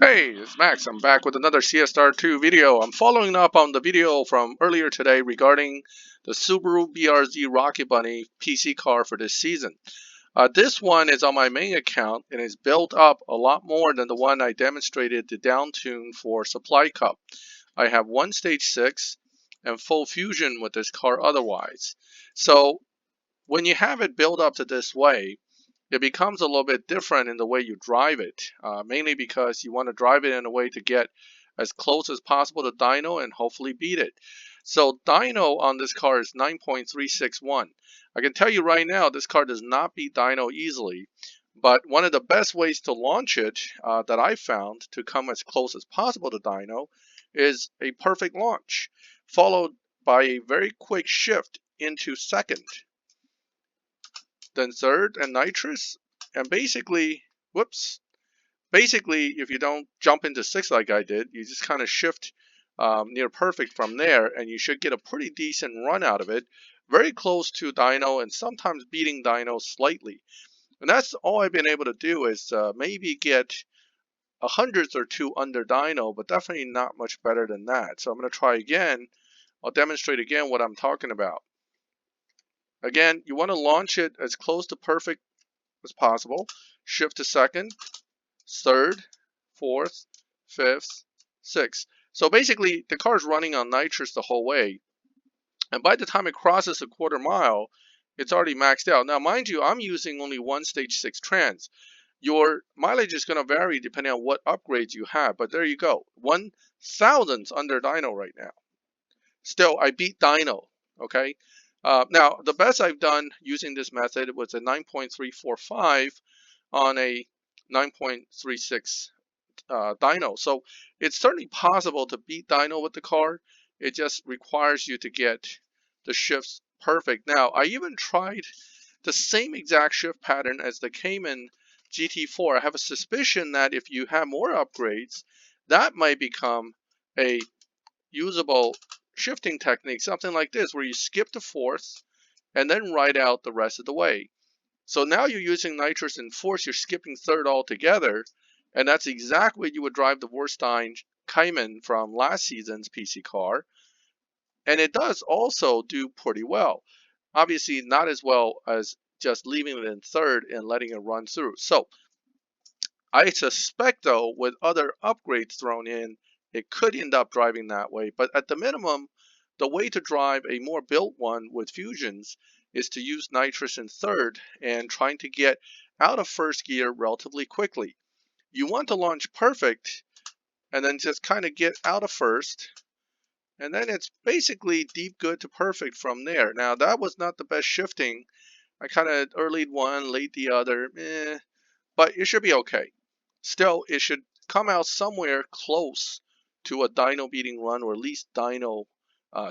Hey, it's Max. I'm back with another CSR2 video. I'm following up on the video from earlier today regarding the Subaru BRZ Rocket Bunny PC car for this season. This one is on my main account and is built up a lot more than the one I demonstrated the down tune for Supply Cup. I have one stage 6 and full fusion with this car otherwise. So when you have it built up to this way, it becomes a little bit different in the way you drive it, mainly because you want to drive it in a way to get as close as possible to dyno and hopefully beat it. So dyno on this car is 9.361. I can tell you right now, this car does not beat dyno easily, but one of the best ways to launch it that I found to come as close as possible to dyno is a perfect launch, followed by a very quick shift into second, then third and nitrous, and basically, whoops, basically if you don't jump into six like I did, you just kind of shift near perfect from there, and you should get a pretty decent run out of it, very close to dyno and sometimes beating dyno slightly. And that's all I've been able to do is maybe get a hundredth or two under dyno, but definitely not much better than that. So I'm going to try again. I'll demonstrate again what I'm talking about. Again, you want to launch it as close to perfect as possible. Shift to second, third, fourth, fifth, sixth. So basically, the car is running on nitrous the whole way. And by the time it crosses a quarter mile, it's already maxed out. Now, mind you, I'm using only one stage 6 trans. Your mileage is going to vary depending on what upgrades you have. But there you go. 1,000th under dyno right now. Still, I beat dyno. Okay. Now, the best I've done using this method was a 9.345 on a 9.36 dyno. So it's certainly possible to beat dyno with the car. It just requires you to get the shifts perfect. Now, I even tried the same exact shift pattern as the Cayman GT4. I have a suspicion that if you have more upgrades, that might become a usable shifting technique, something like this, where you skip the fourth and then ride out the rest of the way. So now you're using nitrous and fourth, you're skipping third altogether, and that's exactly what you would drive the Vorstein Cayman from last season's PC car, and it does also do pretty well. Obviously not as well as just leaving it in third and letting it run through. So I suspect, though, with other upgrades thrown in, it could end up driving that way. But at the minimum, the way to drive a more built one with fusions is to use nitrous in third and trying to get out of first gear relatively quickly. You want to launch perfect and then just kind of get out of first. And then it's basically deep good to perfect from there. Now, that was not the best shifting. I kind of earlyed one, late the other. But it should be okay. Still, it should come out somewhere close to a dyno beating run, or at least dyno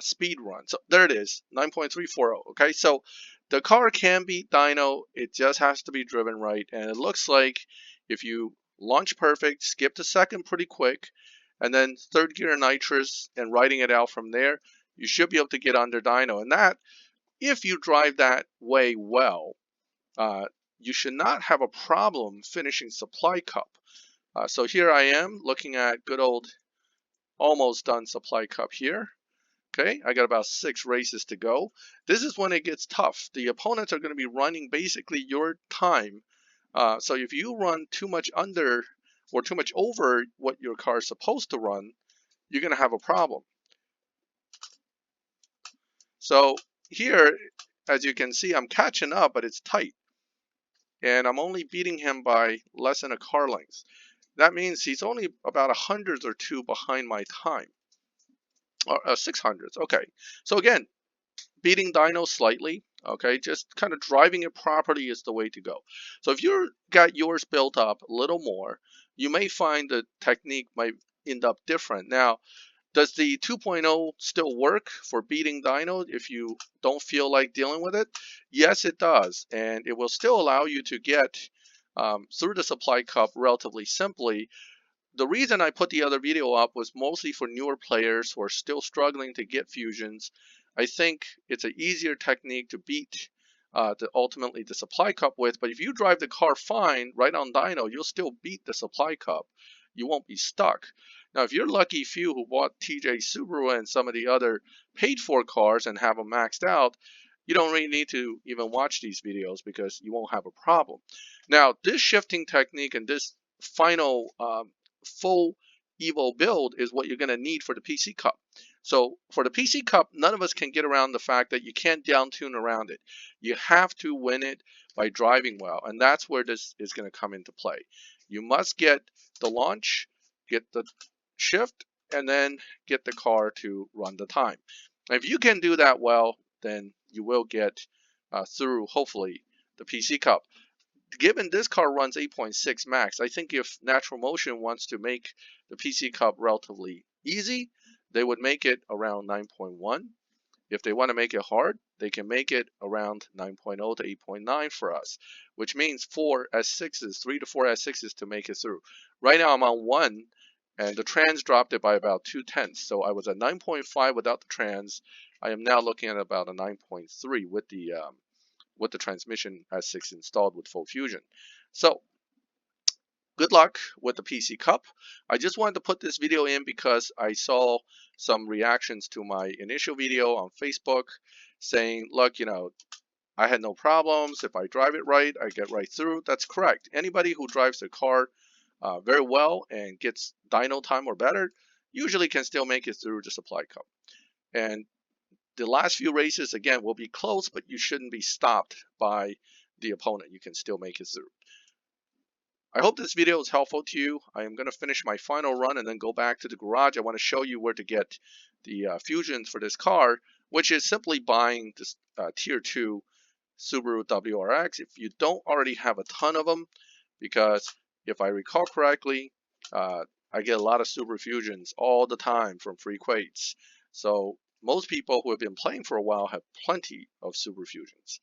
speed run. So there it is, 9.340. Okay, so the car can beat dyno. It just has to be driven right. And it looks like if you launch perfect, skip to second pretty quick, and then third gear nitrous and riding it out from there, you should be able to get under dyno. And that, if you drive that way well, you should not have a problem finishing Supply Cup. So here I am looking at good old almost done Supply Cup here. Okay, I got about 6 races to go. This is when it gets tough. The opponents are going to be running basically your time. So if you run too much under or too much over what your car is supposed to run, you're going to have a problem. So here, as you can see, I'm catching up, but it's tight. And I'm only beating him by less than a car length. That means he's only about 100th or 2 behind my time, or 600th. Okay, so again, beating dyno slightly. Okay, just kind of driving it properly is the way to go. So if you got yours built up a little more, you may find the technique might end up different. Now, does the 2.0 still work for beating dyno if you don't feel like dealing with it? Yes, it does, and it will still allow you to get through the Supply Cup relatively simply. The reason I put the other video up was mostly for newer players who are still struggling to get fusions. I think it's an easier technique to beat ultimately the Supply Cup with, but if you drive the car fine right on dyno, you'll still beat the Supply Cup. you won't be stuck. Now, if you're lucky few who bought TJ Subaru and some of the other paid for cars and have them maxed out, you don't really need to even watch these videos because you won't have a problem. Now, this shifting technique and this final full Evo build is what you're going to need for the PC Cup. So for the PC Cup, none of us can get around the fact that you can't down tune around it. You have to win it by driving well, and that's where this is going to come into play. You must get the launch, get the shift, and then get the car to run the time. If you can do that well, then you will get through, hopefully, the PC Cup. Given this car runs 8.6 max, I think if Natural Motion wants to make the PC Cup relatively easy, they would make it around 9.1. If they want to make it hard, they can make it around 9.0 to 8.9 for us, which means 4 S6s, 3 to 4 S6s to make it through. Right now I'm on 1, and the trans dropped it by about 0.2. So I was at 9.5 without the trans. I am now looking at about a 9.3 with the transmission S6 installed with full fusion. So good luck with the PC Cup. I just wanted to put this video in because I saw some reactions to my initial video on Facebook saying, look, I had no problems. If I drive it right, I get right through. That's correct. Anybody who drives their car very well and gets dyno time or better usually can still make it through the Supply Cup. And the last few races, again, will be close, but you shouldn't be stopped by the opponent. You can still make it through. I hope this video is helpful to you. I am going to finish my final run and then go back to the garage. I want to show you where to get the fusions for this car, which is simply buying this Tier 2 Subaru WRX if you don't already have a ton of them, because if I recall correctly, I get a lot of Subaru Fusions all the time from free quates. So most people who have been playing for a while have plenty of Subaru Fusions.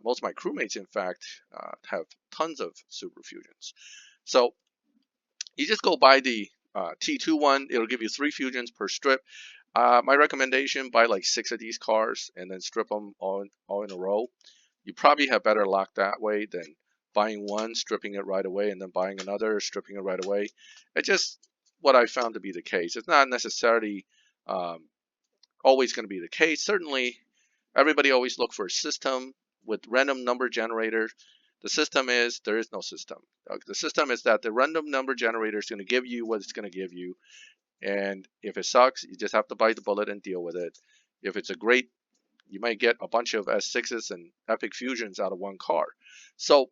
Most of my crewmates, in fact, have tons of Subaru Fusions. So you just go buy the T2 one. It'll give you 3 Fusions per strip. My recommendation, buy like 6 of these cars and then strip them all in a row. You probably have better luck that way than buying one, stripping it right away, and then buying another, stripping it right away. It's just what I found to be the case. It's not necessarily always going to be the case. Certainly, everybody always look for a system with random number generator. The system is, there is no system. The system is that the random number generator is going to give you what it's going to give you. And if it sucks, you just have to bite the bullet and deal with it. If it's a great, you might get a bunch of S6s and epic fusions out of one car. So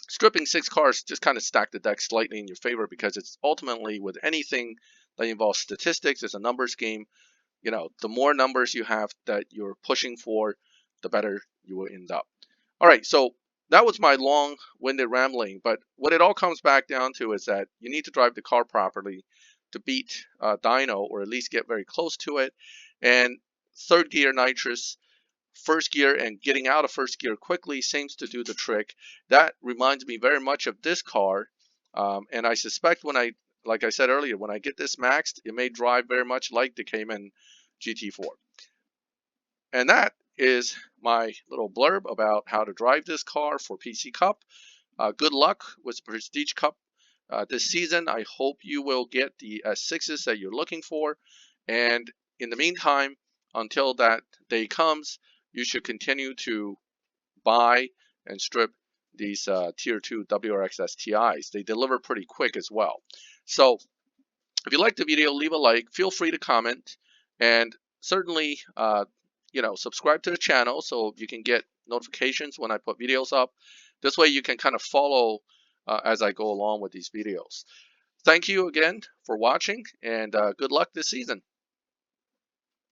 stripping 6 cars just kind of stack the deck slightly in your favor, because it's ultimately, with anything that involves statistics, it's a numbers game. The more numbers you have that you're pushing for, the better you will end up. All right, so that was my long-winded rambling, but what it all comes back down to is that you need to drive the car properly to beat dyno, or at least get very close to it. And third gear nitrous, first gear, and getting out of first gear quickly seems to do the trick. That reminds me very much of this car, and I suspect like I said earlier, when I get this maxed, it may drive very much like the Cayman GT4. And that is my little blurb about how to drive this car for PC Cup. Good luck with Prestige Cup this season. I hope you will get the S6s that you're looking for. And in the meantime, until that day comes, you should continue to buy and strip these Tier 2 WRX STIs. They deliver pretty quick as well. So if you like the video, leave a like. Feel free to comment, and certainly subscribe to the channel so you can get notifications when I put videos up. This way you can kind of follow as I go along with these videos. Thank you again for watching, and good luck this season.